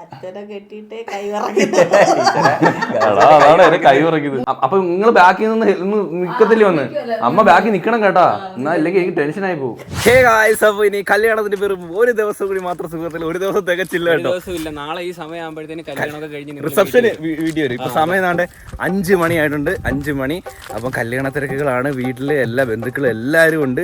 അച്ഛനെ കെട്ടിട്ടേ കൈ ഉറക്കിയത്. അപ്പൊ നിങ്ങള് ബാക്കിൽ നിന്ന് നിക്കത്തില്ലേ വന്ന്? അമ്മ ബാക്കി നിക്കണം കേട്ടാ, എന്നാ ഇല്ലെങ്കിൽ എനിക്ക് ടെൻഷൻ ആയി പോകും. ഇനി കല്യാണത്തിന് വെറും ഒരു ദിവസം കൂടി മാത്രം സുഖത്തിൽ, ഒരു ദിവസം തികച്ചില്ല കേട്ടോ. നാളെ ഈ സമയമാകുമ്പോഴത്തേന് കല്യാണമൊക്കെ കഴിഞ്ഞ് റിസപ്ഷന് വീഡിയോ വരും. ഇപ്പൊ സമയം ഏതാണ്ട് 5 മണിയായിട്ടുണ്ട്. 5 മണി. അപ്പം കല്യാണ തിരക്കുകളാണ്. വീട്ടില് എല്ലാ ബന്ധുക്കളും എല്ലാരും ഉണ്ട്.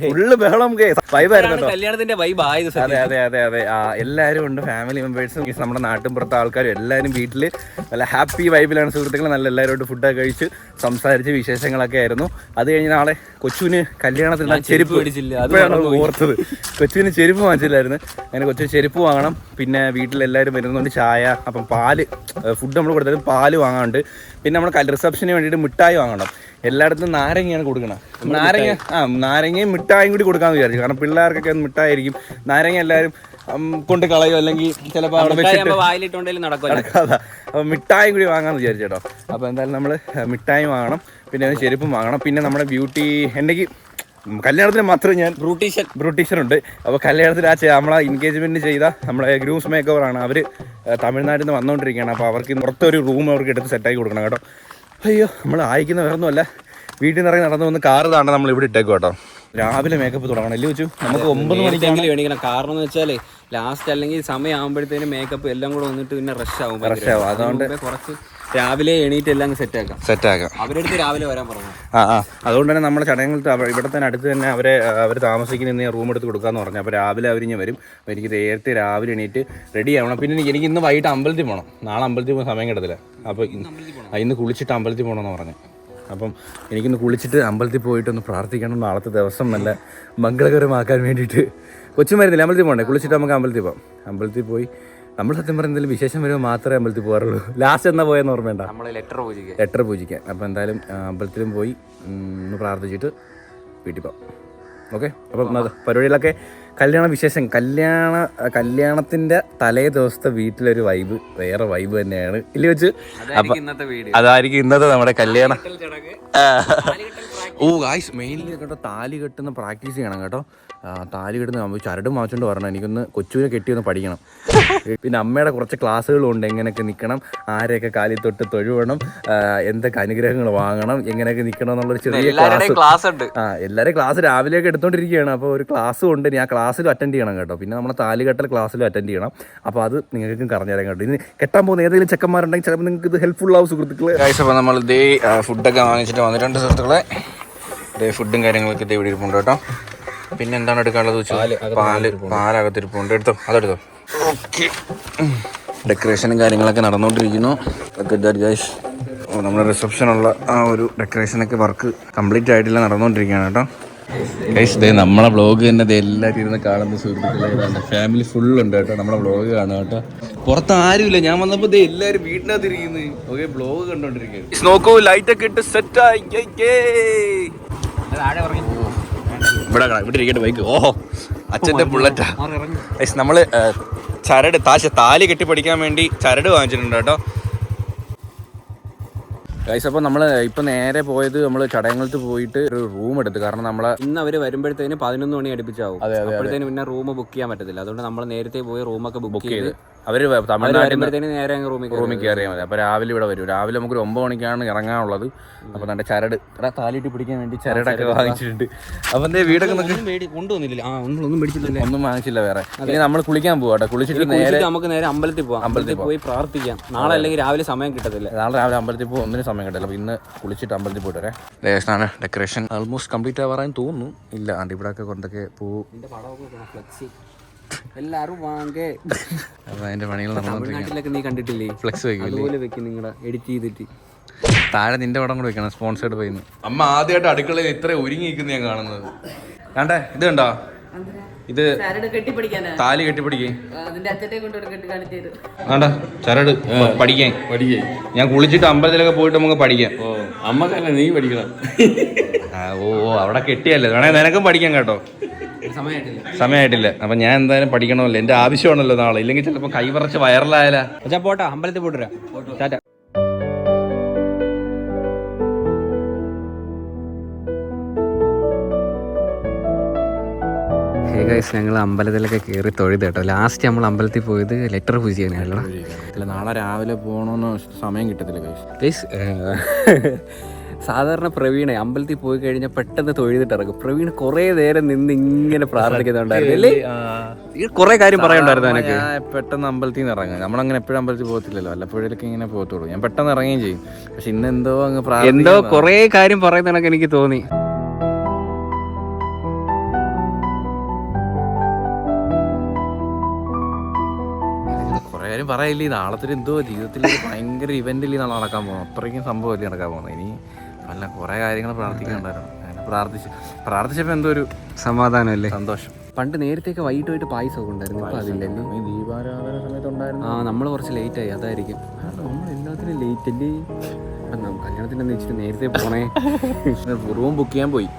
ഫുള്ള് ബഹളം വൈബായിരുന്നു. കല്യാണത്തിന്റെ വൈബ് ആയത്. അതെ അതെ അതെ അതെ. എല്ലാരും ഉണ്ട്. ഫാമിലി മെമ്പേഴ്സും നമ്മുടെ നാട്ടിൻ പുറത്തെ ആൾക്കാരും എല്ലാവരും വീട്ടില് നല്ല ഹാപ്പി വൈബിലാണ് സുഹൃത്തുക്കൾ. നല്ല എല്ലാവരോടും ഫുഡൊക്കെ കഴിച്ച് സംസാരിച്ച് വിശേഷങ്ങളൊക്കെ ആയിരുന്നു. അത് കഴിഞ്ഞ് നാളെ കൊച്ചുവിന് കല്യാണത്തിന് ചെരുപ്പ് ഇപ്പോഴാണ് ഓർത്തത്. കൊച്ചുവിന് ചെരുപ്പ് വാങ്ങിച്ചില്ലായിരുന്നു. അങ്ങനെ കൊച്ചു ചെരുപ്പ് വാങ്ങണം. പിന്നെ വീട്ടിലെല്ലാവരും വരുന്നുണ്ട്. ചായ, അപ്പം പാല്, ഫുഡ് നമ്മൾ കൊടുത്താലും പാല് വാങ്ങാനുണ്ട്. പിന്നെ നമ്മൾ റിസപ്ഷന് വേണ്ടിയിട്ട് മിഠായി വാങ്ങണം. എല്ലായിടത്തും നാരങ്ങയാണ് കൊടുക്കണം. നാരങ്ങയും മിഠായും കൂടി കൊടുക്കാമെന്ന് വിചാരിച്ചു. കാരണം പിള്ളേർക്കൊക്കെ മിഠായി ആയിരിക്കും. നാരങ്ങ എല്ലാവരും കൊണ്ട് കളയോ, അല്ലെങ്കിൽ ചിലപ്പോൾ അവിടെ വെച്ചിട്ട് നടക്കാതെ. അപ്പോൾ മിഠായും കൂടി വാങ്ങാമെന്ന് വിചാരിച്ചു കേട്ടോ. അപ്പോൾ എന്തായാലും നമ്മൾ മിഠായി വാങ്ങണം. പിന്നെ ചെരുപ്പും വാങ്ങണം. പിന്നെ നമ്മുടെ ബ്യൂട്ടി എനിക്ക് കല്യാണത്തിന് മാത്രമേ ഞാൻ ബ്യൂട്ടീഷ്യൻ ഉണ്ട്. അപ്പോൾ കല്യാണത്തിന് നമ്മളെ എൻഗേജ്മെൻറ്റ് ചെയ്ത നമ്മളെ ഗ്രൂംസ് മേക്ക് ഓവറാണ്. അവർ തമിഴ്നാട്ടിൽ നിന്ന് വന്നുകൊണ്ടിരിക്കുകയാണ്. അപ്പോൾ അവർക്ക് പുറത്തൊരു റൂം അവർക്ക് എടുത്ത് സെറ്റാക്കി കൊടുക്കണം കേട്ടോ. അയ്യോ, നമ്മൾ അയക്കുന്ന വേറൊന്നുമല്ല, വീട്ടിൽ നിന്ന് ഇറങ്ങി നടന്നു വന്ന് കാറ് താണ്ട നമ്മൾ ഇവിടെ ഇട്ടേക്കും കേട്ടോ. രാവിലെ മേക്കപ്പ് തുടങ്ങണം അല്ലേ വെച്ചു? നമുക്ക് 9 മണിക്കെങ്കിലും വേണിക്കണം. കാരണം എന്ന് വെച്ചാൽ ലാസ്റ്റ് അല്ലെങ്കിൽ സമയമാകുമ്പോഴത്തേനും മേക്കപ്പ് എല്ലാം കൂടെ വന്നിട്ട് പിന്നെ റഷ് ആവും. അതുകൊണ്ട് കുറച്ച് രാവിലെ എണീറ്റ് എല്ലാം സെറ്റാക്കാം. അവരെടുത്ത് രാവിലെ വരാൻ പറഞ്ഞു. അതുകൊണ്ട് തന്നെ നമ്മുടെ ചടങ്ങുകൾ ഇവിടെ തന്നെ അടുത്ത് തന്നെ അവർ താമസിക്കുന്ന റൂം എടുത്ത് കൊടുക്കാമെന്ന് പറഞ്ഞു. അപ്പോൾ രാവിലെ അവരിഞ്ഞ് വരും. അപ്പോൾ എനിക്ക് നേരത്തെ രാവിലെ എണീറ്റ് റെഡി ആവണം. പിന്നെ എനിക്ക് ഇന്ന് വൈകിട്ട് അമ്പലത്തിൽ പോകണം. നാളെ അമ്പലത്തിൽ പോകാൻ സമയം കിട്ടത്തില്ല. അപ്പോൾ ഇന്ന് കുളിച്ചിട്ട് അമ്പലത്തിൽ പോകണമെന്ന് പറഞ്ഞു. അപ്പം എനിക്കിന്ന് കുളിച്ചിട്ട് അമ്പലത്തിൽ പോയിട്ടൊന്ന് പ്രാർത്ഥിക്കണം. നാളത്തെ ദിവസം നല്ല മംഗളകരമാക്കാൻ വേണ്ടിയിട്ട്. കൊച്ചും വരുന്നില്ല, അമ്പലത്തിൽ പോകണ്ടേ? കുളിച്ചിട്ട് നമുക്ക് അമ്പലത്തിൽ പോകാം. അമ്പലത്തിൽ പോയി നമ്മൾ സത്യം പറഞ്ഞാൽ എന്തെങ്കിലും വിശേഷം വരുമ്പോൾ മാത്രമേ അമ്പലത്തിൽ പോകാറുള്ളൂ. ലാസ്റ്റ് എന്നാ പോയെന്ന് ഓർമ്മയുണ്ട? ലെറ്റർ പൂജിക്കാൻ. അപ്പോൾ എന്തായാലും അമ്പലത്തിലും പോയി ഒന്ന് പ്രാർത്ഥിച്ചിട്ട് വീട്ടിൽ പോകാം. ഓക്കെ. അപ്പം പരിപാടികളൊക്കെ കല്യാണ വിശേഷം, കല്യാണത്തിൻ്റെ തലേ ദിവസത്തെ വീട്ടിലൊരു വൈബ് വേറെ വൈബ് തന്നെയാണ് ഇല്ലേ വെച്ച്? അപ്പം അതായിരിക്കും ഇന്നത്തെ നമ്മുടെ കല്യാണം. ഗായ്സ്, മെയിൻലി കേട്ടോ താലി കെട്ടുന്ന പ്രാക്ടീസ് ചെയ്യണം കേട്ടോ. താലി കെട്ടുന്ന ചരടും വാങ്ങിച്ചുകൊണ്ട് വരണം. എനിക്കൊന്ന് കൊച്ചുവിനെ കെട്ടിയൊന്ന് പഠിക്കണം. പിന്നെ അമ്മയുടെ കുറച്ച് ക്ലാസ്സുകളും ഉണ്ട്. എങ്ങനെയൊക്കെ നിൽക്കണം, ആരെയൊക്കെ കാലിൽ തൊട്ട് തൊഴുവണം, എന്തൊക്കെ അനുഗ്രഹങ്ങൾ വാങ്ങണം, എങ്ങനെയൊക്കെ നിൽക്കണം എന്നുള്ളൊരു ചെറിയ ക്ലാസ് ഉണ്ട്. എല്ലാവരും ക്ലാസ് രാവിലെയൊക്കെ എടുത്തോണ്ടിരിക്കുകയാണ്. അപ്പോൾ ഒരു ക്ലാസ്സും ഉണ്ട്. ഞാൻ ക്ലാസ്സിലും അറ്റൻഡ് ചെയ്യണം കേട്ടോ. പിന്നെ നമ്മുടെ താലി കെട്ടൽ ക്ലാസ്സിലും അറ്റൻഡ് ചെയ്യണം. അപ്പോൾ അത് നിങ്ങൾക്കും പറഞ്ഞുതരാം കേട്ടോ. ഇനി കെട്ടാൻ പോകുന്ന ഏതെങ്കിലും ചെക്കന്മാരുണ്ടെങ്കിൽ ചിലപ്പോൾ നിങ്ങൾക്ക് ഇത് ഹെൽപ്ഫുൾ ആവും സുഹൃത്തുക്കളെ. അപ്പോൾ നമ്മൾ ഇതേ ഫുഡൊക്കെ വാങ്ങിച്ചിട്ട് വന്നിട്ടുണ്ട് സുഹൃത്തുക്കളെ. ഇതേ ഫുഡും കാര്യങ്ങളൊക്കെ ഇതേ ഇവിടെ ഇരിപ്പുണ്ട് കേട്ടോ. പിന്നെ എന്താണ് എടുക്കാനുള്ളത് വെച്ചാൽ പാലകത്തിരിപ്പുണ്ട്. അതെടുത്തോ. ഓക്കെ. ഡെക്കറേഷനും കാര്യങ്ങളൊക്കെ നടന്നുകൊണ്ടിരിക്കുന്നു. നമ്മുടെ റിസപ്ഷനുള്ള ആ ഒരു ഡെക്കറേഷനൊക്കെ വർക്ക് കംപ്ലീറ്റ് ആയിട്ടില്ല, നടന്നുകൊണ്ടിരിക്കുകയാണ് കേട്ടോ. ഗൈസ്, നമ്മളെ വ്ളോഗ് തന്നെ എല്ലാവരും ഇരുന്ന് കാണുന്ന സുഹൃത്തുക്കളെ. ഫാമിലി ഫുള്ളുണ്ട് കേട്ടോ. നമ്മളെ വ്ളോഗ് കാണുക കേട്ടോ. പുറത്ത് ആരുമില്ല. ഞാൻ വന്നപ്പോൾ എല്ലാവരും വീട്ടിനകത്ത് ഇരിക്കുന്നു. ഓക്കെ, വ്ളോഗ് കണ്ടോണ്ടിരിക്കുകയാണ്. നോക്കൂ, ലൈറ്റൊക്കെ ഇട്ട് സെറ്റായി. ഇവിടെ ഇരിക്കട്ടെ ബൈക്ക്. ഓഹോ, അച്ഛൻ്റെ ബുള്ളറ്റാ. നമ്മള് ചരട് താലി കെട്ടി പഠിക്കാൻ വേണ്ടി ചരട് വാങ്ങിച്ചിട്ടുണ്ട് കേട്ടോ. ഗൈസ്, അപ്പോൾ നമ്മൾ ഇപ്പം നേരെ പോയത് നമ്മൾ ചടയങ്ങളത്ത് പോയിട്ട് ഒരു റൂം എടുത്ത്. കാരണം നമ്മളെ ഇന്ന് അവർ വരുമ്പോഴത്തേന് 11 മണി അടുപ്പിച്ചാവും. അപ്പോഴത്തേന് പിന്നെ റൂം ബുക്ക് ചെയ്യാൻ പറ്റത്തില്ല. അതുകൊണ്ട് നമ്മൾ നേരത്തെ പോയി റൂമൊക്കെ ബുക്ക് ചെയ്ത് അവർ തമിഴ്നാട്ടിൽ നേരെ റൂമിൽ കയറിയാൽ മതി. അപ്പോൾ രാവിലെ ഇവിടെ വരും. രാവിലെ നമുക്കൊരു 9 മണിക്കാണ് ഇറങ്ങാനുള്ളത്. അപ്പോൾ നമ്മുടെ ചരട് താലിയിട്ട് പിടിക്കാൻ വേണ്ടി ചരടൊക്കെ വാങ്ങിച്ചിട്ടുണ്ട്. അപ്പം എന്തേ വീടൊക്കെ ഒന്നും വാങ്ങിച്ചില്ല വേറെ. ഇനി നമ്മൾ കുളിക്കാൻ പോകാം കേട്ടോ. കുളിച്ചിട്ട് നേരെ നമുക്ക് നേരെ അമ്പലത്തിൽ പോകാം. അമ്പലത്തിൽ പോയി പ്രാർത്ഥിക്കാം. നാളെ അല്ലെങ്കിൽ രാവിലെ സമയം കിട്ടത്തില്ല. നാളെ രാവിലെ അമ്പലത്തിൽ പോകും, ഒന്നിനും സമയം കിട്ടില്ല. അപ്പോൾ ഇന്ന് കുളിച്ചിട്ട് അമ്പലത്തിൽ പോയിട്ട് വരാം. ദേശമാണ് ഡെക്കറേഷൻ ഓൾമോസ്റ്റ് കംപ്ലീറ്റ് ആവാറാൻ തോന്നുന്നു. ഇല്ല, ആണ്ട് ഇവിടെയൊക്കെ കൊണ്ടൊക്കെ പോകും. എല്ലാരും വാങ്ങേ. അപ്പൊ അതിന്റെ പണികൾ തമിഴ്നാട്ടിലൊക്കെ നീ കണ്ടിട്ടില്ലേ? ഫ്ലെക്സ് അതുപോലെ വെക്കും നിങ്ങളെ എഡിറ്റ് ചെയ്തിട്ട്. താഴെ നിന്റെ പടം കൂടെ വെക്കണം, സ്പോൺസേർഡ് പോയിന്ന്. അമ്മ ആദ്യമായിട്ട് അടുക്കളയിൽ ഇത്ര ഒരുങ്ങി നിൽക്കുന്ന ഞാൻ കാണുന്നത്. കണ്ടേ, ഇത് കണ്ടോ? ഇത് താലി കെട്ടിപ്പിടിക്കേ. വേണ്ട, ചരട് പഠിക്കാൻ. ഞാൻ കുളിച്ചിട്ട് അമ്പലത്തിലൊക്കെ പോയിട്ട് നമുക്ക് പഠിക്കാം. അമ്മക്കല്ല, നീ പഠിക്കണം. അവിടെ കെട്ടിയല്ലേ, വേണേ നിനക്കും പഠിക്കാം കേട്ടോ. സമയമായിട്ടില്ല. അപ്പൊ ഞാൻ എന്തായാലും പഠിക്കണമല്ലോ, എന്റെ ആവശ്യമാണല്ലോ നാളെ. ഇല്ലെങ്കിൽ ചിലപ്പോ കൈ പറച്ച് വൈറലായാലാ. പോട്ടാ, അമ്പലത്തിൽ പോട്ടുരാ. ടാറ്റ. ഗൈസ് ഞങ്ങൾ അമ്പലത്തിലൊക്കെ കയറി തൊഴുത് കേട്ടോ. ലാസ്റ്റ് നമ്മൾ അമ്പലത്തിൽ പോയത് ലെറ്റർ പൂജയാണല്ലോ. നാളെ രാവിലെ പോകണമെന്ന് സമയം കിട്ടത്തില്ല ഗൈസ്. സാധാരണ പ്രവീണ അമ്പലത്തിൽ പോയി കഴിഞ്ഞാൽ പെട്ടെന്ന് തൊഴുതിട്ട് ഇറങ്ങും. പ്രവീൺ കുറെ നേരം നിന്ന് ഇങ്ങനെ പ്രാർത്ഥിക്കുന്നുണ്ടായിരുന്നു. കുറെ കാര്യം പറയാനുണ്ടായിരുന്നു എനിക്ക്. പെട്ടെന്ന് അമ്പലത്തിൽ നിന്ന് ഇറങ്ങാം. നമ്മളങ്ങനെ എപ്പോഴും അമ്പലത്തിൽ പോകത്തില്ലല്ലോ, വല്ലപ്പോഴൊക്കെ ഇങ്ങനെ പോകത്തുള്ളൂ. ഞാൻ പെട്ടെന്ന് ഇറങ്ങുകയും ചെയ്യും. പക്ഷെ ഇന്ന് എന്തോ കുറെ കാര്യം പറയുന്നതൊക്കെ എനിക്ക് തോന്നി. കുറെ കാര്യം പറയില്ലേ. നാളത്തെ എന്തോ ജീവിതത്തിൽ ഭയങ്കര ഇവന്റിൽ നാളെ നടക്കാൻ പോകുന്നു. അത്രയ്ക്കും സംഭവമല്ലേ നടക്കാൻ പോകുന്നത്. ഇനി അല്ല കുറെ കാര്യങ്ങൾ പ്രാർത്ഥിക്കാനുണ്ടായിരുന്നു. പ്രാർത്ഥിച്ചപ്പോൾ എന്തോ ഒരു സമാധാനമല്ലേ, സന്തോഷം. പണ്ട് നേരത്തേക്ക് വൈകിട്ട് പായസമൊക്കെ ഉണ്ടായിരുന്നു. ഇപ്പൊ അതില്ലല്ലേ. ഈ ദീപാരാധന സമയത്ത് ഉണ്ടായിരുന്നു. നമ്മൾ കുറച്ച് ലേറ്റ് ആയി, അതായിരിക്കും. നമ്മൾ എല്ലാത്തിനും ലേറ്റ് അല്ലേ. കല്യാണത്തിന് വെച്ചിട്ട് നേരത്തെ പോണേ. റൂം ബുക്ക് ചെയ്യാൻ പോയി.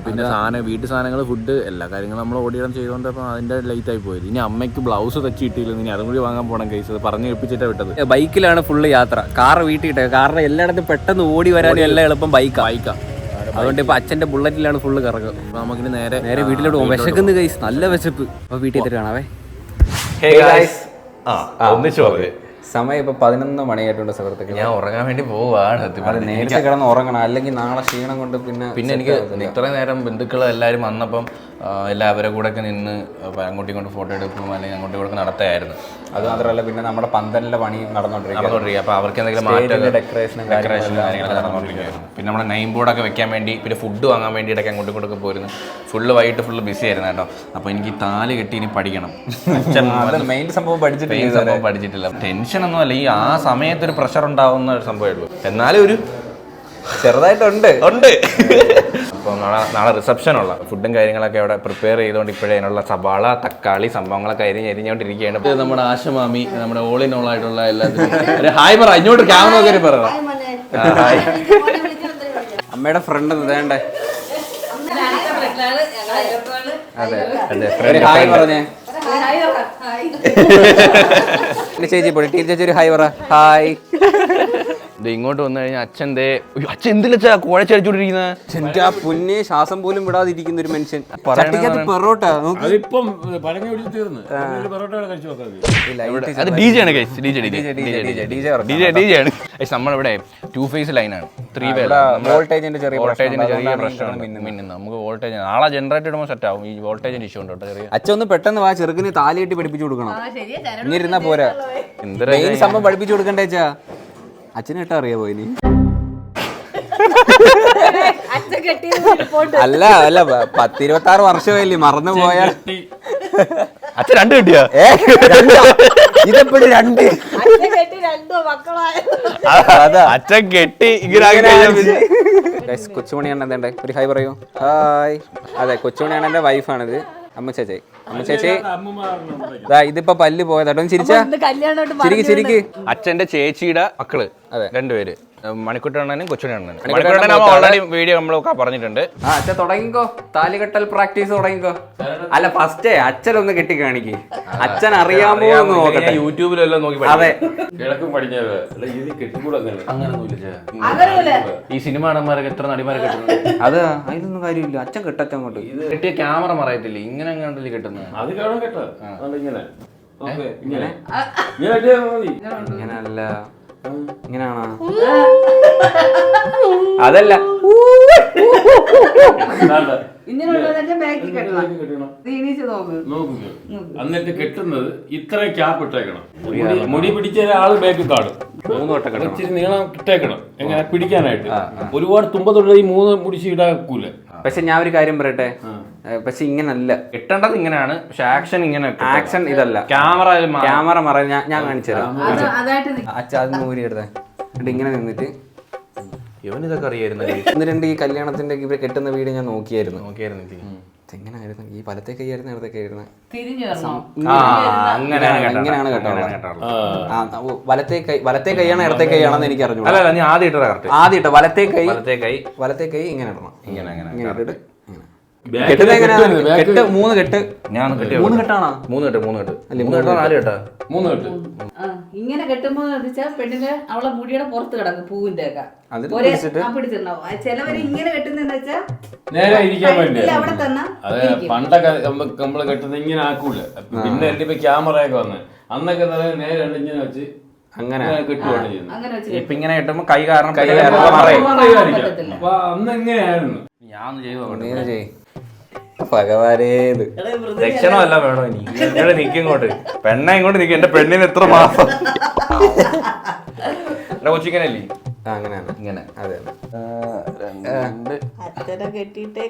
പിന്നെ വീട്ടു സാധനങ്ങൾ, ഫുഡ്, എല്ലാ കാര്യങ്ങളും നമ്മൾ ഓടിയിടം ചെയ്തുകൊണ്ട് അപ്പോൾ അതിൻ്റെ ലേറ്റ് ആയി പോയത്. ഇനി അമ്മയ്ക്ക് ബ്ലൗസ് തച്ച് കിട്ടിയില്ല. ഇനി അതും കൂടി വാങ്ങാൻ പോകണം. കേസ് പറഞ്ഞു ഏൽപ്പിച്ചിട്ടാണ് വിട്ടത്. ബൈക്കിലാണ് ഫുള്ള് യാത്ര. കാറ് വീട്ടിൽ ഇട്ടേ. കാരണം എല്ലായിടത്തും പെട്ടെന്ന് ഓടി വരാനും എല്ലാം എളുപ്പം ബൈക്കാ. അതുകൊണ്ട് ഇപ്പൊ അച്ഛന്റെ ബുള്ളറ്റിലാണ് ഫുള്ള് കറങ്ങുക. നമുക്കിനി നേരെ വീട്ടിലോട്ട് പോകും. വിശക്കുന്ന ഗൈസ്, നല്ല വിശപ്പ്. അപ്പൊ വീട്ടിൽ എത്തിയിട്ട് കാണാവേ. സമയം ഇപ്പൊ 11 മണിയായിട്ടുണ്ട് സുഹൃത്തുക്കൾ. ഞാൻ ഉറങ്ങാൻ വേണ്ടി പോവാണ്. നേരത്തെ കിടന്ന് ഉറങ്ങണം, അല്ലെങ്കിൽ നാളെ ക്ഷീണം കൊണ്ട് പിന്നെ എനിക്ക് ഇത്രയും നേരം ബന്ധുക്കൾ എല്ലാവരും വന്നപ്പം എല്ലാവരുടെ കൂടെ ഒക്കെ നിന്ന് അങ്ങോട്ടും ഇങ്ങോട്ടും ഫോട്ടോ എടുക്കും, അല്ലെങ്കിൽ അങ്ങോട്ടും ഇങ്ങോട്ടും നടത്തായിരുന്നു. അത് മാത്രമല്ല പിന്നെ നമ്മുടെ പന്തലിന്റെ പണി നടന്നുകൊണ്ടിരിക്കുക. അപ്പോൾ അവർക്ക് എന്തെങ്കിലും ഡെക്കറേഷനും കാര്യങ്ങളൊക്കെ നടന്നുകൊണ്ടിരിക്കുകയായിരുന്നു. പിന്നെ നമ്മുടെ നെയിം ബോർഡൊക്കെ വെക്കാൻ വേണ്ടി, പിന്നെ ഫുഡ് വാങ്ങാൻ വേണ്ടിയിട്ടൊക്കെ അങ്ങോട്ടും ഇങ്ങോട്ടൊക്കെ പോയിരുന്നു. വൈകിട്ട് ഫുള്ള് ബിസി ആയിരുന്നു കേട്ടോ. അപ്പോൾ എനിക്ക് താലി കെട്ടി ഇനി പഠിക്കണം. മെയിൻ സംഭവം പഠിച്ചിട്ടില്ല. ടെൻഷനൊന്നും അല്ല, ഈ ആ സമയത്തൊരു പ്രഷർ ഉണ്ടാവുന്ന ഒരു സംഭവമേ ഉള്ളൂ. എന്നാലും ഒരു ചെറുതായിട്ടുണ്ട്. അപ്പോൾ നാളെ റിസപ്ഷനുള്ള ഫുഡും കാര്യങ്ങളൊക്കെ അവിടെ പ്രിപ്പയർ ചെയ്തുകൊണ്ട് ഇപ്പോഴേ അതിനുള്ള സവാള, തക്കാളി സംഭവങ്ങളൊക്കെ എരിഞ്ഞുകൊണ്ടിരിക്കുകയാണ്. ഇത് നമ്മുടെ ആശമാമി, നമ്മുടെ ഓൾ ഇൻ ഓൾ ആയിട്ടുള്ള എല്ലാത്തിനും ഹായ് പറ. ഇങ്ങോട്ട് ക്യാമറ ഒക്കെ പറ. അമ്മയുടെ ഫ്രണ്ട് വേണ്ടേ? ഹായ് പറഞ്ഞേ. ചേച്ചി ചേച്ചി ഒരു ഹായ് പറ. ഹായ്. ഇങ്ങോട്ട് വന്നു കഴിഞ്ഞാൽ അച്ഛൻ എന്തിലാ കുഴച്ചടിച്ചോണ്ടിരിക്കുന്നത്? എന്റെ പുന്നെ ശ്വാസം പോലും വിടാതിരിക്കുന്ന ഒരു മനുഷ്യൻ. പൊറോട്ട നമ്മളിവിടെ 2 ഫേസ് ലൈനാണ്. 3 വേ. വോൾട്ടേജിന്റെ ചെറിയ പ്രശ്നം. നമുക്ക് വോൾട്ടേജ് നാളെ ജനറേറ്റർ ഇടുമ്പോൾ സെറ്റ് ആവും. ഈ വോൾട്ടേജിന്റെ ഇഷ്യൂ ഉണ്ട് കേട്ടോ. അച്ഛൻ ഒന്ന് പെട്ടെന്ന് വാ, ചെറുക്കിന് താലി കെട്ടി പഠിപ്പിച്ചു കൊടുക്കണം. ഇനി ഇരുന്നാ പോരാ, മെയിൻ സംഭവം പഠിപ്പിച്ചു കൊടുക്കണ്ടേ അച്ഛാ. അച്ഛനെ ഇട്ടാ അറിയാമോ ഇനി? അല്ല 10-26 വർഷമായില്ലേ, മറന്നു പോയാൽ. അച്ഛൻ 2 കിട്ടിയാ? ഇതെപ്പോഴും 2. അച്ഛൻ കെട്ടി കൊച്ചുമണിയാണ് എന്തേ ഒരു ഹായ് പറയൂ. ഹായ്. അതെ, കൊച്ചുമണിയാണ് എന്റെ വൈഫാണിത്. അമ്മ ചേച്ചി ഇതിപ്പോ പല്ല് പോയതാട്ടോ. ചിരിച്ചാ ചിരിക്ക്. അച്ഛന്റെ ചേച്ചിയുടെ മക്കള് 2 പേര്, മണിക്കുട്ടണ്ണനും കൊച്ചുണ്ണനും. ഓൾറെഡി വീഡിയോ നമ്മളൊക്കെ പറഞ്ഞിട്ടുണ്ട്. അച്ഛൻ തുടങ്ങിക്കോ, താലികെട്ടൽ പ്രാക്ടീസ് തുടങ്ങിക്കോ. അല്ല, ഫസ്റ്റ് അച്ഛനൊന്ന് കെട്ടി കാണിക്ക്. അച്ഛൻ അറിയാമോ എന്ന് നോക്കട്ടെ. യൂട്യൂബിലെല്ലാം നോക്കി. അതെ, ഈ സിനിമ നടന്മാരൊക്കെ എത്ര നടിമാരെ കെട്ടുന്നത്? അത് അതിനൊന്നും കാര്യമില്ല. അച്ഛൻ കെട്ടച്ഛൻ കൊണ്ട് ഇത് കെട്ടിയ ക്യാമറ മറയത്തില്ല. ഇങ്ങനെ കണ്ടല്ലേ കെട്ടുന്നത്? ഇങ്ങനല്ല, ഇങ്ങനാണോ? അതല്ല, എന്നിട്ട് കെട്ടുന്നത് ഇത്രയും ക്യാപ്പ് ഇട്ടേക്കണം. മുടി പിടിച്ച ആള് ബാക്ക് കാണും. 3 വട്ടം ഇച്ചിരി നീളം ഇട്ടേക്കണം, എങ്ങനെ പിടിക്കാനായിട്ട്. ഒരുപാട് തുമ്പത്തുള്ള ഈ 3 മുടിച്ച് ഇടാക്കൂല. പക്ഷെ ഞാൻ ഒരു കാര്യം പറയട്ടെ, പക്ഷെ ഇങ്ങനല്ല കിട്ടേണ്ടത്. ഇങ്ങനെയാണ്. പക്ഷെ ആക്ഷൻ ഇങ്ങനെ, ആക്ഷൻ ഇതല്ല. ക്യാമറ മറ ഞാൻ കാണിച്ചു തരാം. അച്ഛൻ അത് മൂരി എടുത്തേ. ഇങ്ങനെ നിന്നിട്ട് ഇവനിതൊക്കെ അറിയായിരുന്നു. 1-2 ഈ കല്യാണത്തിന്റെ ഇവര് കെട്ടുന്ന വീഡിയോ ഞാൻ നോക്കിയായിരുന്നു. എങ്ങനെയായിരുന്നു? ഈ വലത്തെ കൈയായിരുന്നു, ഇടത്തെ കൈയായിരുന്നു? ഇങ്ങനെയാണ് കേട്ടോ. വലത്തെ കൈയാണോ ഇടത്തെ കൈയാണെന്ന് എനിക്ക് അറിഞ്ഞു. ആദ്യം വലത്തെ കൈ ഇങ്ങനെ ഇടണം. ഇങ്ങനെ ഇട്ടിട്ട് കെട്ടുന്നത് എങ്ങനെയാ? കെട്ട് 3 കെട്ട്. ഞാൻ കെട്ടിയ 3 കെട്ടാണോ? 3 കെട്ട് 4 കെട്ടാ 3 കെട്ട്. ഇങ്ങനെ കെട്ടുമ്പോ വെച്ചാൽ പെണ്ണിന് അവളെ മുടിയുടെ പുറത്ത് കിടക്കും പൂവിന്റെ ഒക്കെ അതിന് ഒരേ പിടിച്ചിട്ടുണ്ടാവും. ചിലവര് ഇങ്ങനെ കെട്ടുന്നെന്ന് വെച്ചാ നേരെ ഇരിക്കാൻ വേണ്ടി. അവിടെ തന്നെ അതെ, പണ്ടൊക്കെ നമ്മള് കെട്ടുന്നത് ഇങ്ങനെ ആക്കൂല. പിന്നെ എന്റെ ഇപ്പൊ ക്യാമറ ഒക്കെ വന്ന് അന്നൊക്കെ നേരെ ഇങ്ങനെ വെച്ച് അങ്ങനെ കെട്ടുവാണ് ചെയ്യുന്നത്. അങ്ങനെ വെച്ച് ഇപ്പൊ ഇങ്ങനെ കിട്ടുമ്പോ കൈ കാരണം അപ്പൊ അന്ന് എങ്ങനെയായിരുന്നു? ഞാൻ ചെയ്തു ഭഗവാനേത് ലക്ഷണമല്ല വേണോ ഇനി ഇങ്ങോട്ട് നിൽക്കിങ്ങോട്ട് പെണ്ണ ഇങ്ങോട്ട് നിൽക്കും. എന്റെ പെണ്ണിന് എത്ര മാസം എന്റെ കൊച്ചിക്കനല്ലേ അങ്ങനെയാണ് ഇങ്ങനെ. അതെ അച്ഛനെ കെട്ടിട്ട്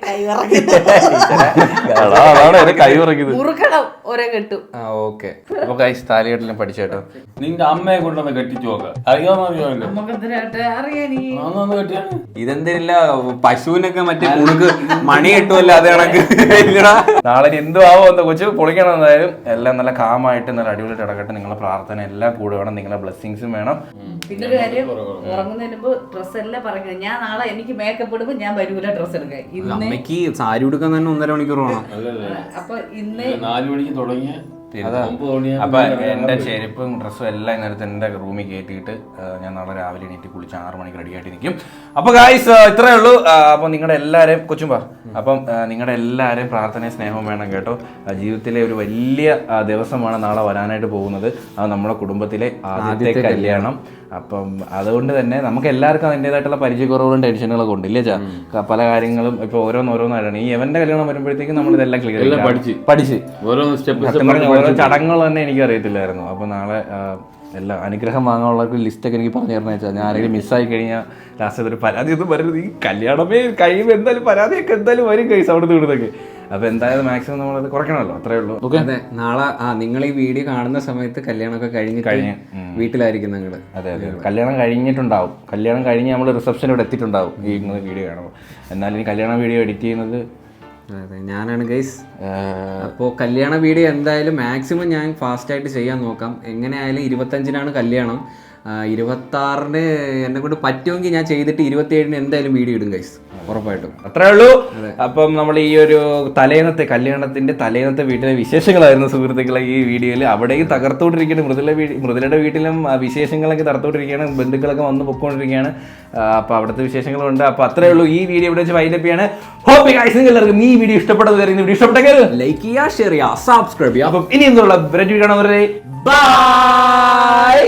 അതാണ് കൈ ഉറക്കിയത്. മുറുക്കണം ഒരേ കെട്ടു. ഓക്കെ. അപ്പൊ കൈ താലികെട്ടിലും പഠിച്ചേട്ടോ. നിന്റെ അമ്മയെ കൊണ്ടൊന്ന് കെട്ടിച്ചു നോക്കാം. അറിയാമോ? നമുക്ക് അറിയാനീ കെട്ടിയാണ്. ഇതെന്തിനില്ല പശുവിനൊക്കെ മറ്റേ കുണുക്ക് മണി കിട്ടുമല്ലോ അത് കണക്ക്. നാളെ എന്തു ആവോ എന്താ കൊച്ചു പൊളിക്കണം. എന്തായാലും എല്ലാം നല്ല കാമായിട്ട് നല്ല അടിപൊളിയായിട്ട് നടക്കട്ടെ. നിങ്ങളെ പ്രാർത്ഥന എല്ലാം കൂടെ വേണം, നിങ്ങളെ ബ്ലെസ്സിങ്സും വേണം. പിന്നെ ഒരു കാര്യം, ഉറങ്ങുന്നതിന് മുമ്പ് ഡ്രസ്സ് എല്ലാം പറയുന്നത് ഞാൻ നാളെ എനിക്ക് മേക്കപ്പ് ഇടുമ്പോ ഞാൻ വരൂല ഡ്രസ്സ് എടുക്കാൻ. അമ്മയ്ക്ക് സാരി ഉടുക്കാൻ തന്നെ 1.5 മണിക്കൂർ വേണം. അപ്പൊ ഇന്ന് 4 മണിക്ക് തുടങ്ങിയ അപ്പൊ എന്റെ ചെരുപ്പും ഡ്രസ്സും എല്ലാം ഇന്നലത്തെ എന്റെ റൂമിൽ കയറ്റിയിട്ട് ഞാൻ നാളെ രാവിലെ എണീറ്റ് കുളിച്ച് 6 മണിക്ക് റെഡി ആയിട്ട് നിൽക്കും. അപ്പൊ ഗായ്സ് ഇത്രയേ ഉള്ളൂ. അപ്പൊ നിങ്ങളുടെ എല്ലാവരെയും കൊച്ചുമ്പാ അപ്പം നിങ്ങളുടെ എല്ലാവരെയും പ്രാർത്ഥനയും സ്നേഹവും വേണം കേട്ടോ. ജീവിതത്തിലെ ഒരു വലിയ ദിവസമാണ് നാളെ വരാനായിട്ട് പോകുന്നത്. അത് നമ്മുടെ കുടുംബത്തിലെ ആദ്യത്തെ കല്യാണം. അപ്പം അതുകൊണ്ട് തന്നെ നമുക്ക് എല്ലാവർക്കും അതിൻ്റെതായിട്ടുള്ള പരിചയക്കുറവുകളും ടെൻഷനുകളൊക്കെ ഉണ്ട് ഇല്ലേ ചാ? പല കാര്യങ്ങളും ഇപ്പൊ ഓരോന്നോരോന്നായിട്ടാണ്. ഈ എവന്റെ കല്യാണം വരുമ്പോഴത്തേക്കും നമ്മൾ ഇതെല്ലാം ക്ലിയർ പഠിച്ച് ഓരോ ചടങ്ങുകൾ തന്നെ എനിക്ക് അറിയത്തില്ലായിരുന്നു. അപ്പൊ നാളെ എല്ലാം അനുഗ്രഹം വാങ്ങാനുള്ളവർക്ക് ലിസ്റ്റൊക്കെ എനിക്ക് പറഞ്ഞു തരണം വെച്ചാൽ ഞാൻ ആരെങ്കിലും മിസ്സായി കഴിഞ്ഞാൽ ലാസ്റ്റ് ഒരു പരാതി ഒന്നും വരരുത്. ഈ കല്യാണമേ കഴിയുമ്പോൾ എന്തായാലും പരാതിയൊക്കെ എന്തായാലും വരും കൈസ് അവിടുത്തെ ഇവിടുന്നൊക്കെ. അപ്പൊ എന്തായാലും മാക്സിമം നമ്മളത് കുറയ്ക്കണമല്ലോ. അത്രേ ഉള്ളൂ. അതെ, നാളെ നിങ്ങൾ ഈ വീഡിയോ കാണുന്ന സമയത്ത് കല്യാണമൊക്കെ കഴിഞ്ഞ് വീട്ടിലായിരിക്കും നിങ്ങൾ. അതെ അതെ, കല്യാണം കഴിഞ്ഞിട്ടുണ്ടാവും. കല്യാണം കഴിഞ്ഞ് നമ്മൾ റിസപ്ഷൻ ഇവിടെ എത്തിയിട്ടുണ്ടാവും ഈ വീഡിയോ കാണുമ്പോൾ. എന്നാലും ഈ കല്യാണ വീഡിയോ എഡിറ്റ് ചെയ്യുന്നത് അതെ ഞാനാണ് ഗൈസ്. അപ്പോൾ കല്യാണ വീഡിയോ എന്തായാലും മാക്സിമം ഞാൻ ഫാസ്റ്റായിട്ട് ചെയ്യാൻ നോക്കാം. എങ്ങനെയായാലും 25-നാണ് കല്യാണം. 26-ന് എന്നെ കൊണ്ട് പറ്റുമെങ്കിൽ ഞാൻ ചെയ്തിട്ട് 27-ന് എന്തായാലും വീഡിയോ ഇടും ഗൈസ്, ഉറപ്പായിട്ടും. അത്രേ ഉള്ളൂ. അപ്പം നമ്മൾ ഈ ഒരു തലേന്നത്തെ കല്യാണത്തിന്റെ തലേന്നത്തെ വീട്ടിലെ വിശേഷങ്ങളായിരുന്നു സുഹൃത്തുക്കളെ ഈ വീഡിയോയിൽ. അവിടെയും തകർത്തോണ്ടിരിക്കുകയാണ്. മൃദുലയുടെ വീട്ടിലും വിശേഷങ്ങളൊക്കെ തകർത്തോണ്ടിരിക്കുകയാണ്. ബന്ധുക്കളൊക്കെ വന്ന് പൊക്കോണ്ടിരിക്കുകയാണ്. അപ്പൊ അവിടുത്തെ വിശേഷങ്ങളുണ്ട്. അപ്പൊ അത്രേ ഉള്ളൂ. ഈ വീഡിയോ ഇവിടെ വെച്ച് വൈൻഡപ്പ് ചെയ്യാണ്. ഹോപ്പ് ഗൈസ് എല്ലാവർക്കും ഈ വീഡിയോ ഇഷ്ടപ്പെട്ടത് വീഡിയോ ഇഷ്ടപ്പെട്ടെങ്കിൽ ലൈക്ക് ചെയ്യുക, ഷെയർ ചെയ്യുക, സബ്സ്ക്രൈബ് ചെയ്യുക. അപ്പം ഇനി എന്നുള്ള ബ്രെഡ് കാണുന്നവരെ ബൈ.